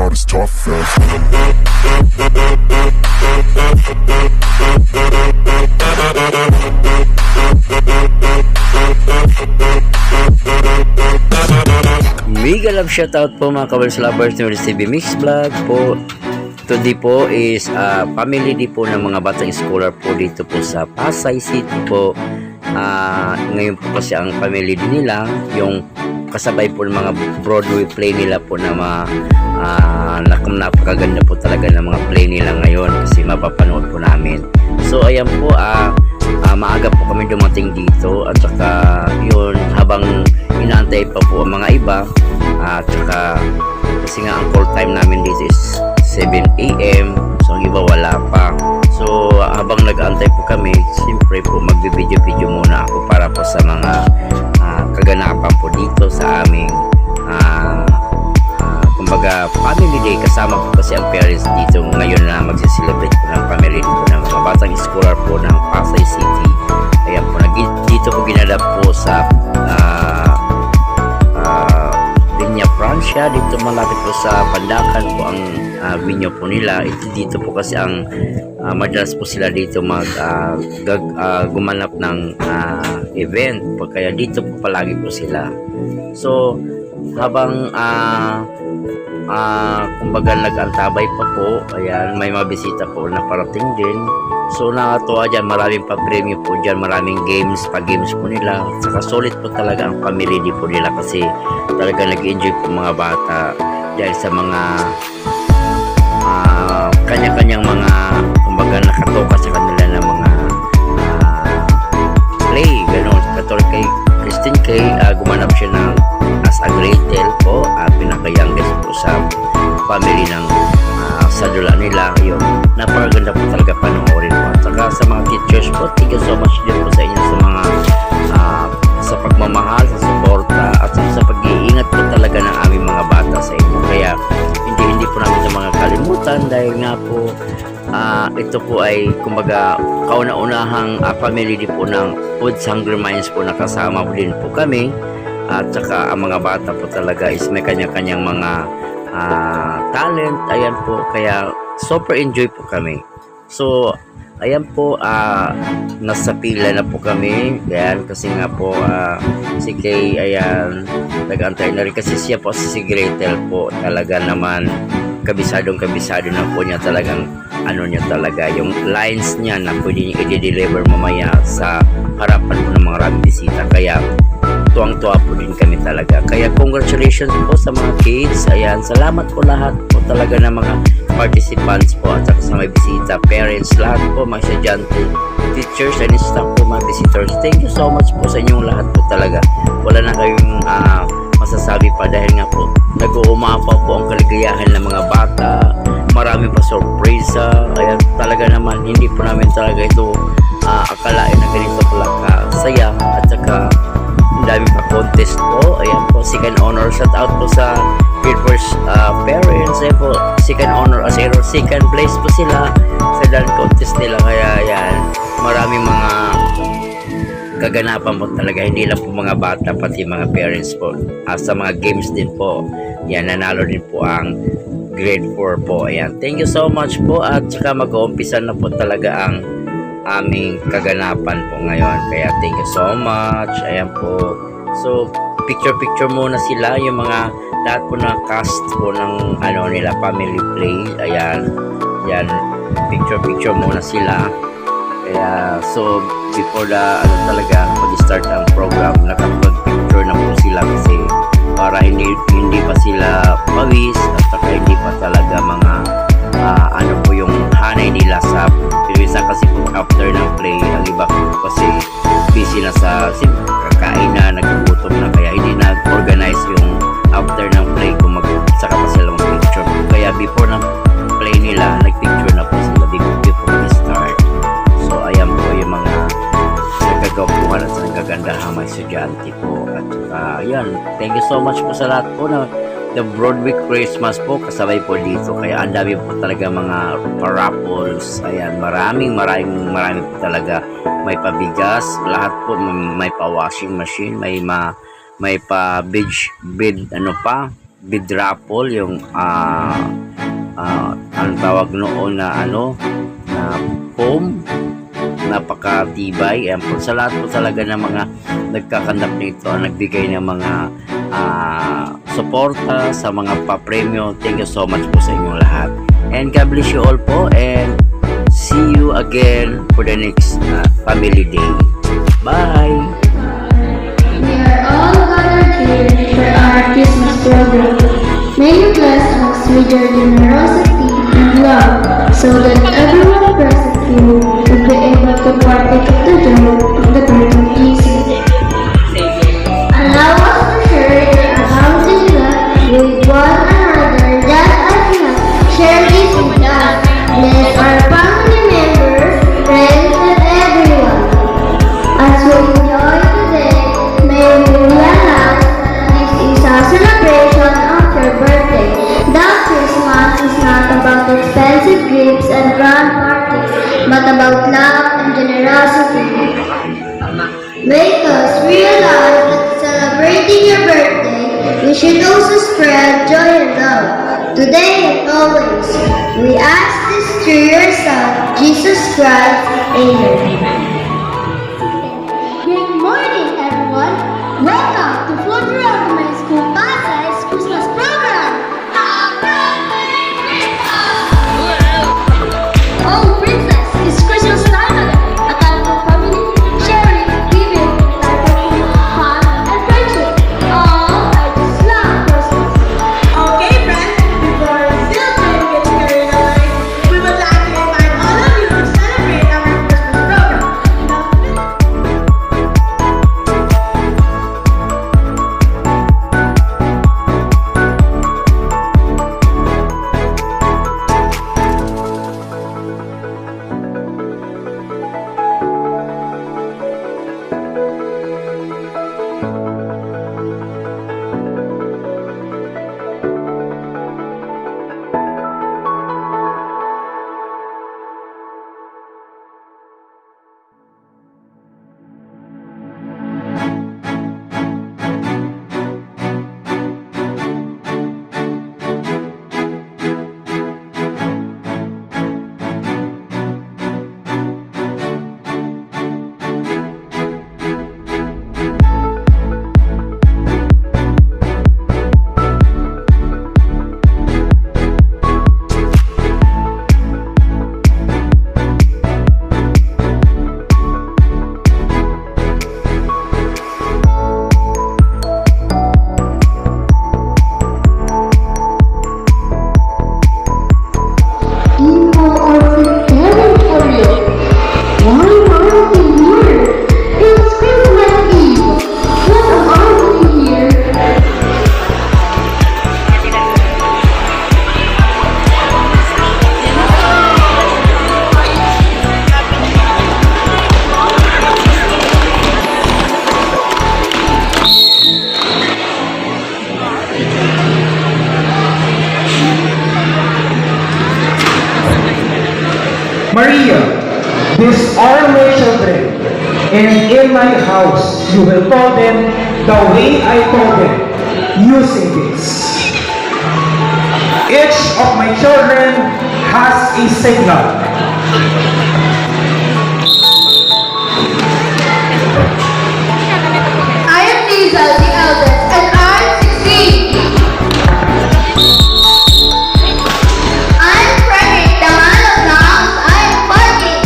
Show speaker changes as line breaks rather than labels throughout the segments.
not as tough as.
Mega love shoutout po mga Kawails lovers ng TV Mix Vlog po. Today po is family day po ng mga batang scholar po dito po sa Pasay City po. Ngayon po kasi ang family day nila, yung kasabay po ng mga Broadway play nila po na napakaganda po talaga ng mga play nila ngayon kasi mapapanood po namin. So ayan po, maaga po kami dumating dito at saka yun, habang inaantay pa po ang mga iba at saka kasi nga ang call time namin dito is 7 AM, so ang iba wala pa. So habang nag-aantay po kami, siyempre po magbi-video muna ako para po sa mga kaganapan po dito sa aming kumbaga family day. Kasama po kasi ang parents dito ngayon na magsiselebrate po ng family day po ng mga batang scholar po ng Pasay City. Ayan po, dito po ginadap po sa Viña Francia, dito malapit po sa Pandakan po ang venue po nila. Dito po kasi ang madalas po sila dito gumanap ng event po, kaya dito po palagi po sila. So habang kumbaga nag-antabay pa po, ayan, may mabisita po na parating din. So nakatuwa dyan, maraming pa-premyo po dyan, maraming games po nila. Saka solid po talaga ang family di po nila kasi talaga nag-enjoy po mga bata dahil sa mga kanya-kanyang mga kumbaga nakatoka sa kanila na mga play, gano'n. Katulad kay Christine Kay, gumanap siya ng as a Gretel po, pinaka-youngest po sa family ng sadula nila. Yun, napakaganda po talaga panoorin po. At saka sa mga teachers po, thank you so much din po sa inyo sa mga sa pagmamahal, sa suporta at sa pag-iingat po talaga ng aming mga bata sa inyo. Kaya hindi po namin sa mga kalimutan dahil nga po ito po ay kumbaga kauna-unahang family din po ng Foods Hungry Minds po, nakasama po din po kami. At saka ang mga bata po talaga is may kanya-kanyang mga talent. Ayan po, kaya super enjoy po kami. So ayan po, nasa pila na po kami. Ayan, kasi nga po si Kay, ayan, nag-antay na rin kasi siya po, si Gretel po talaga naman kabisado na po niya talagang niya talaga yung lines niya na pwede niya i-deliver mamaya sa harapan po ng mga maraming bisita. Kaya tuwang-tuwa po din kami talaga. Kaya congratulations po sa mga kids. Ayan, salamat po lahat po talaga ng mga participants po at saka sa mga bisita, parents, lahat po, mga estudyante, teachers and staff po, mga visitors. Thank you so much po sa inyong lahat po talaga. Wala na kayong masasabi pa dahil nga po nag-uumapa po ang kaligayahan ng mga bata. Marami pa sorpresa. Kaya talaga naman hindi po namin talaga ito akalain na ganito pala kasaya at saka dami pa contest po. Ayan po, second honor, shout out po sa grade first parents. Ayan po, second honor, second place po sila sa dance contest nila. Kaya ayan, maraming mga kaganapan po talaga, hindi lang po mga bata, pati mga parents po. Sa mga games din po, yan, nanalo din po ang grade 4 po. Ayan, thank you so much po at saka mag-uumpisa na po talaga ang aming kaganapan po ngayon. Kaya thank you so much. Ayan po. So picture muna sila, yung mga lahat po na cast po ng nila family play. Ayan. Yan, picture muna sila. Kaya so before talaga mag-start ang program, nakapag-picture na po sila kasi para hindi pa sila pawis at saka hindi pa talaga mga po yung hanay nila sa Pilipisa kasi po after ng play, ang iba po kasi busy na sa kakain na, nagugutom na, kaya hindi na-organize yung after ng play kung saka pa sila mag-picture. Kaya before ng play nila, nag-picture na po sila before we start. So ayan po yung mga nagkagapuhan at nagagandahang mga estudyante po. At ayan, thank you so much po sa lahat po na the Broadway Christmas po kasabay po dito. Kaya ang dami po talaga mga paraffles. Ayan, maraming po talaga. May pabigas, lahat po, may pa washing machine, may pa beach bed, bidrapol, yung ang tawag noon na na foam, napakatibay. Ayan po, sa lahat po talaga ng mga nagkakandak nito, nagbigay ng mga suporta sa mga pa-premyo. Thank you so much po sa inyong lahat. And God bless you all po, and see you again for the next family day. Bye!
We are all gathered here for our Christmas program. May you bless us with your generosity and love, so that everyone present here will be able to partake of the joy of the birth of Jesus. Allow us to share your abounding love with one another, just as you have shared this with us. Bless our family members, friends, and everyone. As we enjoy today, may we realize that this is a celebration of your birthday. That Christmas is not about expensive gifts and grand parties, but about love and generosity. Make us realize that celebrating your birthday, we should also spread joy and love, today and always. We ask this through your Son, Jesus Christ. Amen. Good morning, everyone. Welcome to Fort Rosamond School Pasay's Christmas program. Oh, Princess, it's Christmas time again. A time for family, sharing, giving, time for food, fun, and friendship. Oh, I just love Christmas.
Okay, friends, before our field trip gets carried away, we would like to invite all of you to celebrate our Christmas program.
People are preparing for you. Why are we here? It's Christmas Eve. What are we here?
Maria, these are my children, and in my house you will call them the way I call them, using this. Each of my children has a signal.
I am Lisa, the eldest, and I'm 16. I'm Frederick, the man of the house. I'm 14.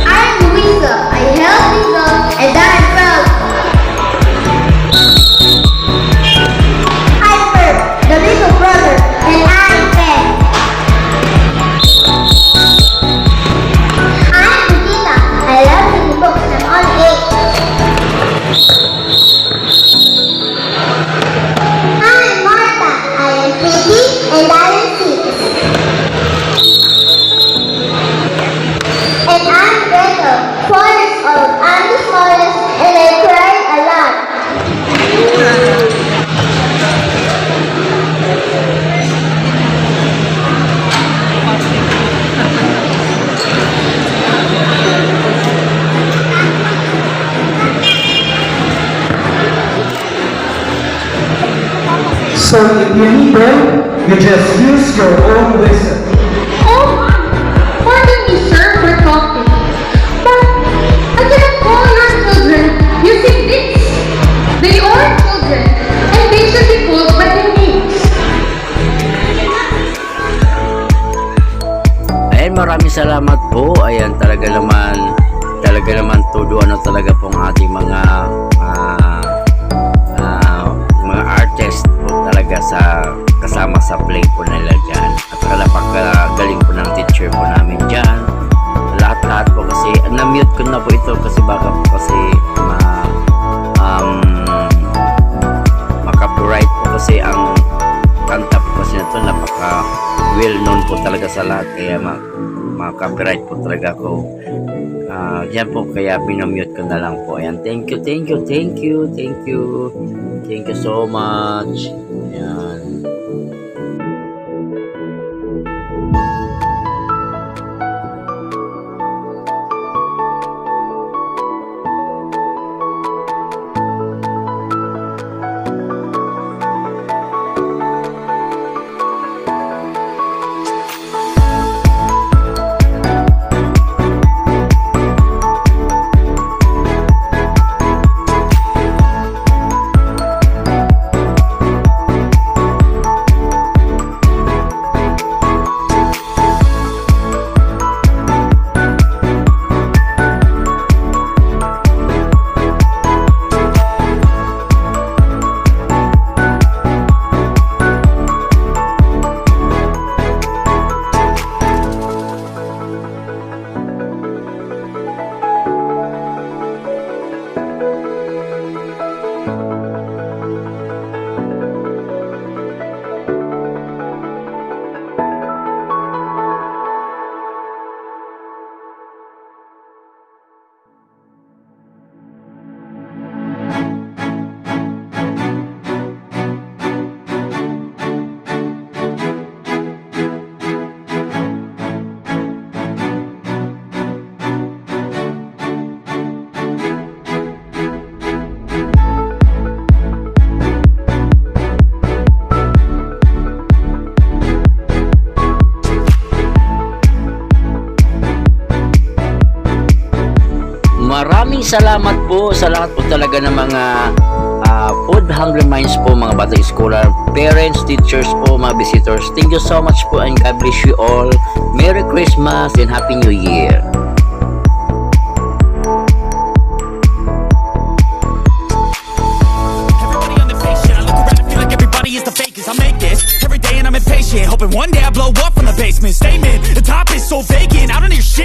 I'm Louisa, I help Lisa, and I'm 12. I'm Herb, the little brother, and I'm 10. I'm Regina, I love reading books, I'm only 8.
So if you need them, you just use your own whistle.
Oh, pardon me, sir, for talking. But I cannot call your children using this. They are children, and they should be called by their names.
Ayan, maraming salamat po. Ayan, talaga naman todo talaga pong ating mga artist po talaga kasama sa play po nila dyan. At napakagaling po ng teacher po namin dyan. Lahat po kasi, na-mute ko na po ito kasi baka po kasi copyright po kasi ang kanta po kasi na ito napaka well known po talaga sa lahat kaya copyright po talaga ako yan po kaya minamute ko na lang po. Ayan, thank you so much. Ayan. Maraming salamat po sa lahat po talaga ng mga food hungry minds po, mga batang scholar, parents, teachers po, mga visitors. Thank you so much po and God bless you all. Merry Christmas and Happy New Year.
Everybody on the patient. I look around and feel like everybody is the fakest. I make this every day and I'm impatient, hoping one day I blow up from the basement. Statement, the top is so vacant. I don't hear shit.